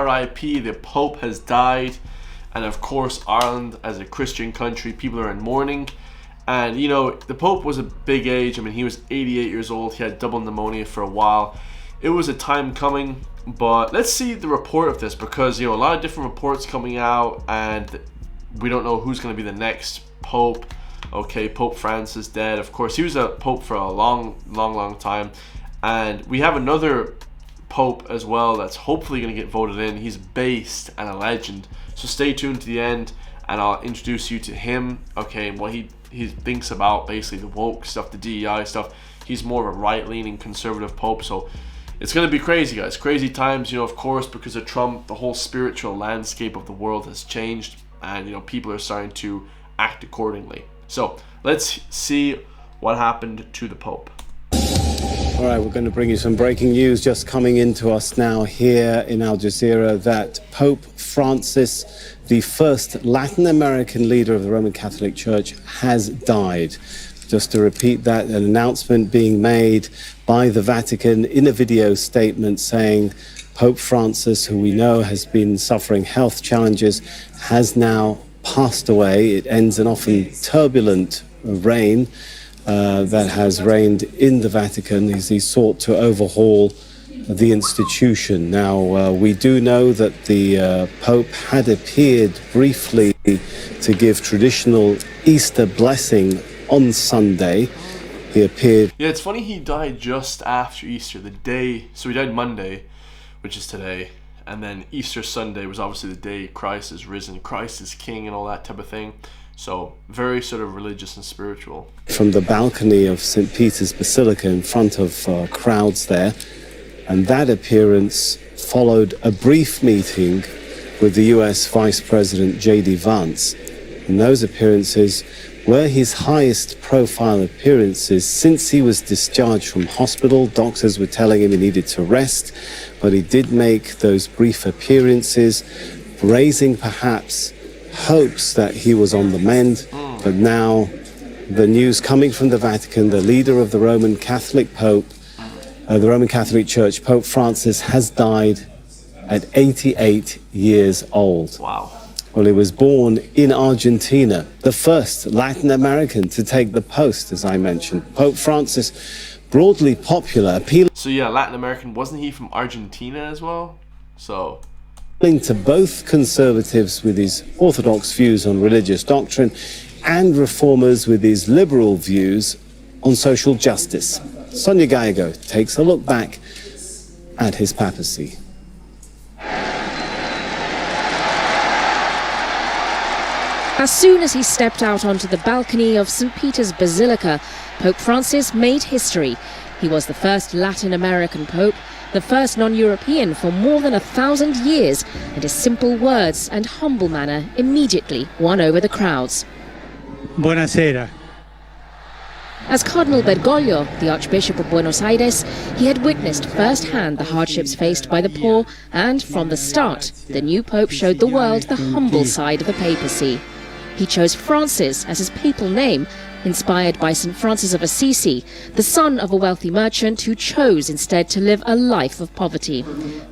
R.I.P. The Pope has died. And of course, Ireland, as a Christian country, people are in mourning. And, you know, the Pope was a big age. I mean, he was 88 years old. He had double pneumonia for a while. It was a time coming. But let's see the report of this, because, you know, a lot of different reports coming out, and we don't know who's going to be the next Pope. Okay, Pope Francis dead. Of course, he was a Pope for a long time. And we have another Pope as well that's hopefully going to get voted in. He's based and a legend. So stay tuned to the end, and I'll introduce you to him. Okay, and what he thinks about basically the woke stuff, the DEI stuff. He's more of a right-leaning conservative Pope. So it's going to be crazy, guys. Crazy times, you know, of course, because of Trump, the whole spiritual landscape of the world has changed, and, you know, people are starting to act accordingly. So let's see what happened to the Pope. All right, we're going to bring you some breaking news just coming into us now here in Al Jazeera, that Pope Francis, the first Latin American leader of the Roman Catholic Church, has died. Just to repeat that, an announcement being made by the Vatican in a video statement saying Pope Francis, who we know has been suffering health challenges, has now passed away. It ends an often turbulent reign that has reigned in the Vatican as he sought to overhaul the institution. Now, we do know that the Pope had appeared briefly to give traditional Easter blessing on Sunday. He appeared. Yeah, it's funny he died just after Easter, the day. So he died Monday, which is today. And then Easter Sunday was obviously the day Christ is risen, Christ is king, and all that type of thing. So very sort of religious and spiritual. From the balcony of St. Peter's Basilica in front of crowds there. And that appearance followed a brief meeting with the US Vice President J.D. Vance. And those appearances were his highest profile appearances since he was discharged from hospital. Doctors were telling him he needed to rest, but he did make those brief appearances, raising perhaps hopes that he was on the mend. But now the news coming from the Vatican, the leader of the Roman Catholic Pope, the Roman Catholic Church, Pope Francis, has died at 88 years old. Wow. Well, he was born in Argentina, the first Latin American to take the post, as I mentioned. Pope Francis, broadly popular, appealing. So yeah, Latin American, wasn't he from Argentina as well? So to both conservatives with his orthodox views on religious doctrine and reformers with his liberal views on social justice. Sonia Gallego takes a look back at his papacy. As soon as he stepped out onto the balcony of St. Peter's Basilica, Pope Francis made history. He was the first Latin American Pope, the first non-European for more than 1,000 years, and his simple words and humble manner immediately won over the crowds. Buonasera. As Cardinal Bergoglio, the Archbishop of Buenos Aires, he had witnessed firsthand the hardships faced by the poor, and from the start, the new Pope showed the world the humble side of the papacy. He chose Francis as his papal name, inspired by St. Francis of Assisi, the son of a wealthy merchant who chose instead to live a life of poverty.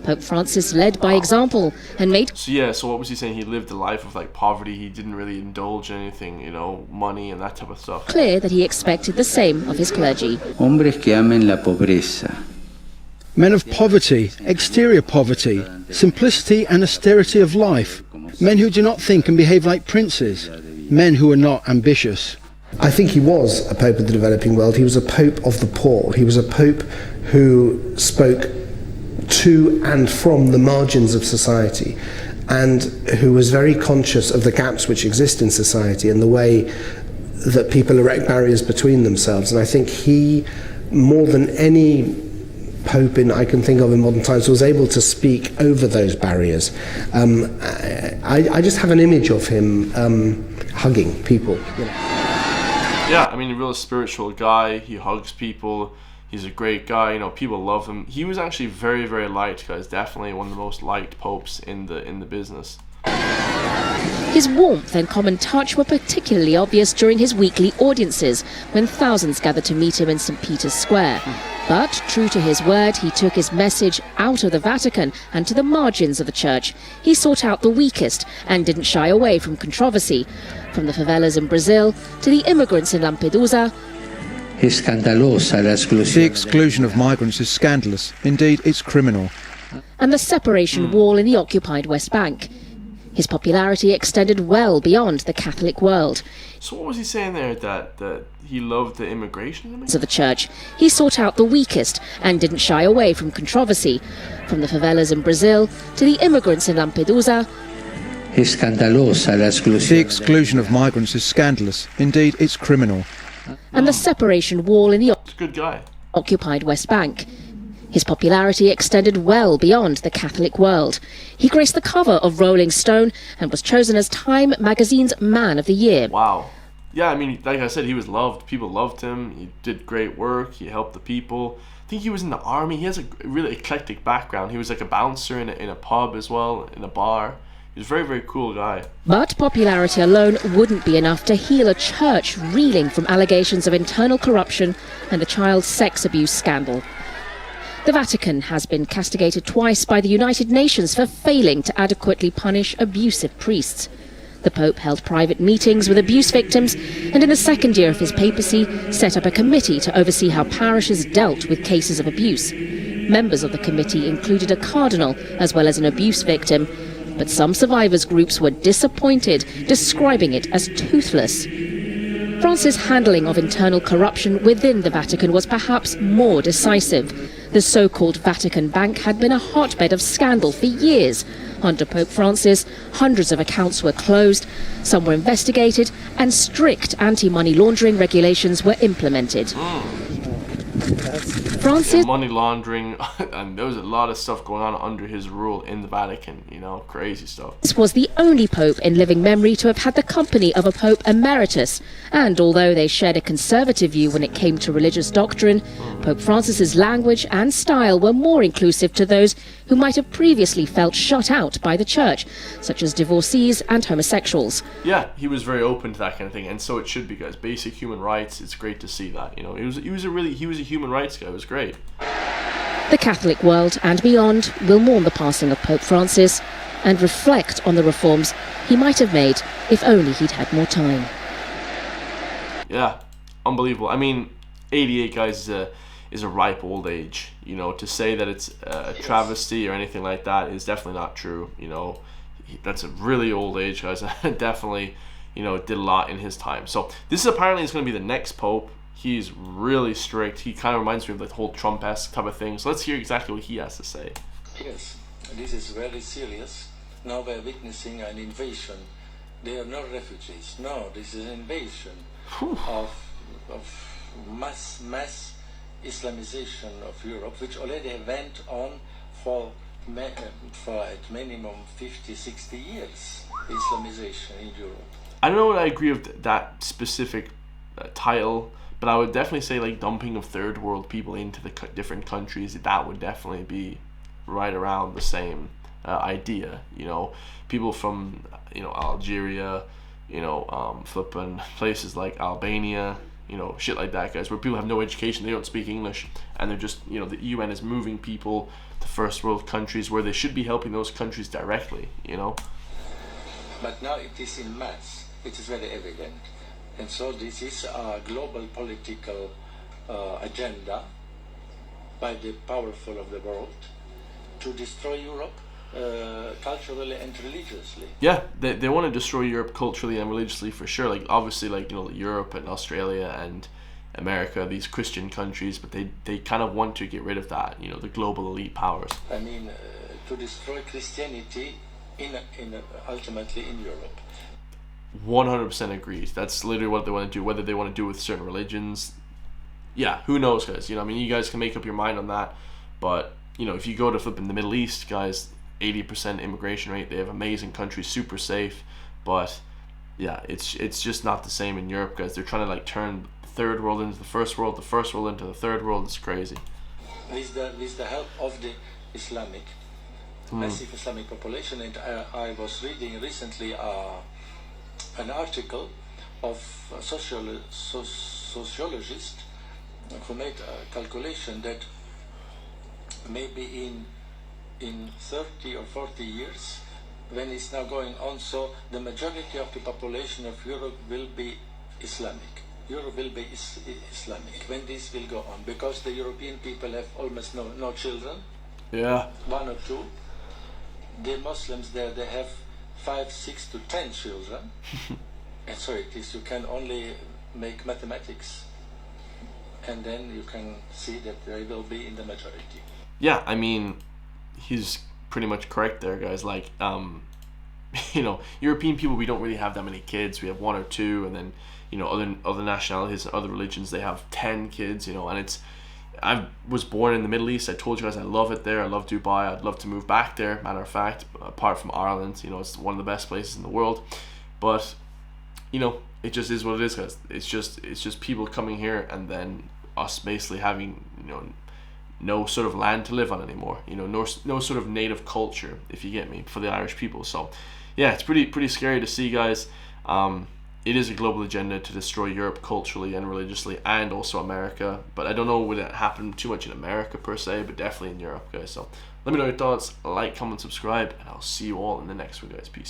Pope Francis led by example and made... So what was he saying? He lived a life of like poverty. He didn't really indulge in anything, you know, money and that type of stuff. ...clear that he expected the same of his clergy. Hombres que amen la pobreza. Men of poverty, exterior poverty, simplicity and austerity of life. Men who do not think and behave like princes. Men who are not ambitious. I think he was a pope of the developing world. He was a pope of the poor. He was a pope who spoke to and from the margins of society, and who was very conscious of the gaps which exist in society and the way that people erect barriers between themselves. And I think he, more than any Pope I can think of in modern times, was able to speak over those barriers. I just have an image of him hugging people. You know. Yeah, I mean, a real spiritual guy. He hugs people. He's a great guy. You know, people love him. He was actually very, very liked, guys. Definitely one of the most liked popes in the business. His warmth and common touch were particularly obvious during his weekly audiences, when thousands gathered to meet him in St. Peter's Square. But, true to his word, he took his message out of the Vatican and to the margins of the church. He sought out the weakest and didn't shy away from controversy. From the favelas in Brazil to the immigrants in Lampedusa. The exclusion of migrants is scandalous. Indeed, it's criminal. And the separation wall in the occupied West Bank. His popularity extended well beyond the Catholic world. So what was he saying there? That he loved the immigration? Of the church. He sought out the weakest and didn't shy away from controversy. From the favelas in Brazil to the immigrants in Lampedusa. The exclusion of migrants is scandalous. Indeed, it's criminal. And the separation wall in the He's a good guy. occupied West Bank. His popularity extended well beyond the Catholic world. He graced the cover of Rolling Stone and was chosen as Time magazine's Man of the Year. Wow. Yeah, I mean, like I said, he was loved. People loved him. He did great work. He helped the people. I think he was in the army. He has a really eclectic background. He was like a bouncer in a pub as well, in a bar. He was a very, very cool guy. But popularity alone wouldn't be enough to heal a church reeling from allegations of internal corruption and the child sex abuse scandal. The Vatican has been castigated twice by the United Nations for failing to adequately punish abusive priests. The Pope held private meetings with abuse victims and in the second year of his papacy set up a committee to oversee how parishes dealt with cases of abuse. Members of the committee included a cardinal as well as an abuse victim, but some survivors groups were disappointed, describing it as toothless. France's handling of internal corruption within the Vatican was perhaps more decisive. The so-called Vatican Bank had been a hotbed of scandal for years. Under Pope Francis, hundreds of accounts were closed, some were investigated, and strict anti-money laundering regulations were implemented. Francis money laundering, and there was a lot of stuff going on under his rule in the Vatican, you know, crazy stuff. This was the only pope in living memory to have had the company of a Pope Emeritus, and although they shared a conservative view when it came to religious doctrine, Pope Francis's language and style were more inclusive to those who might have previously felt shut out by the church, such as divorcees and homosexuals. Yeah, he was very open to that kind of thing, and so it should be, guys. Basic human rights, it's great to see that, you know. He was a human rights guy. It was great. The Catholic world and beyond will mourn the passing of Pope Francis and reflect on the reforms he might have made if only he'd had more time. Yeah, unbelievable. I mean, 88, guys, is a ripe old age. You know, to say that it's a travesty or anything like that is definitely not true. You know, that's a really old age, guys. Definitely, you know, did a lot in his time. So this is apparently going to be the next pope. He's really strict. He kind of reminds me of the whole Trump-esque type of thing. So let's hear exactly what he has to say. Yes, this is very serious. Now we're witnessing an invasion. They are not refugees. No, this is an invasion of mass Islamization of Europe, which already went on for at minimum 50, 60 years, Islamization in Europe. I don't know what I agree with that specific title, but I would definitely say like dumping of third world people into the different countries, that would definitely be right around the same idea. You know, people from, you know, Algeria, you know, flipping places like Albania, you know, shit like that, guys, where people have no education, they don't speak English, and they're just, you know, the UN is moving people to first world countries where they should be helping those countries directly, you know. But now it is in mass, it is very evident. And so this is a global political agenda by the powerful of the world to destroy Europe culturally and religiously. Yeah, they want to destroy Europe culturally and religiously for sure. Like obviously, like, you know, Europe and Australia and America, these Christian countries, but they kind of want to get rid of that, you know, the global elite powers. I mean, to destroy Christianity ultimately in Europe. 100% agreed. That's literally what they want to do. Whether they want to do with certain religions, yeah, who knows, guys. You know, I mean, you guys can make up your mind on that. But, you know, if you go to flipping the Middle East, guys, 80% immigration rate. They have amazing countries, super safe. But yeah, it's just not the same in Europe, guys. They're trying to like turn the third world into the first world into the third world. It's crazy. With the help of the massive Islamic population, and I was reading recently an article of a sociologist who made a calculation that maybe in 30 or 40 years, when it's now going on, so the majority of the population of Europe will be Islamic. Europe will be Islamic when this will go on, because the European people have almost no children. Yeah. 1 or 2. The Muslims there, they have 5, 6 to 10 children. And so it is, you can only make mathematics, and then you can see that they will be in the majority. Yeah, I mean, he's pretty much correct there, guys. Like, you know, European people, we don't really have that many kids. We have 1 or 2, and then, you know, other nationalities, other religions, they have 10 kids, you know, and it's, I was born in the Middle East. I told you guys I love it there. I love Dubai. I'd love to move back there, matter of fact, apart from Ireland. You know, it's one of the best places in the world. But, you know, it just is what it is, guys. It's just people coming here and then us basically having, you know, no sort of land to live on anymore. You know, no sort of native culture, if you get me, for the Irish people. So, yeah, it's pretty scary to see, guys. It is a global agenda to destroy Europe culturally and religiously, and also America. But I don't know would it happen too much in America per se, but definitely in Europe, guys. So let me know your thoughts. Like, comment, subscribe, and I'll see you all in the next one, guys. Peace.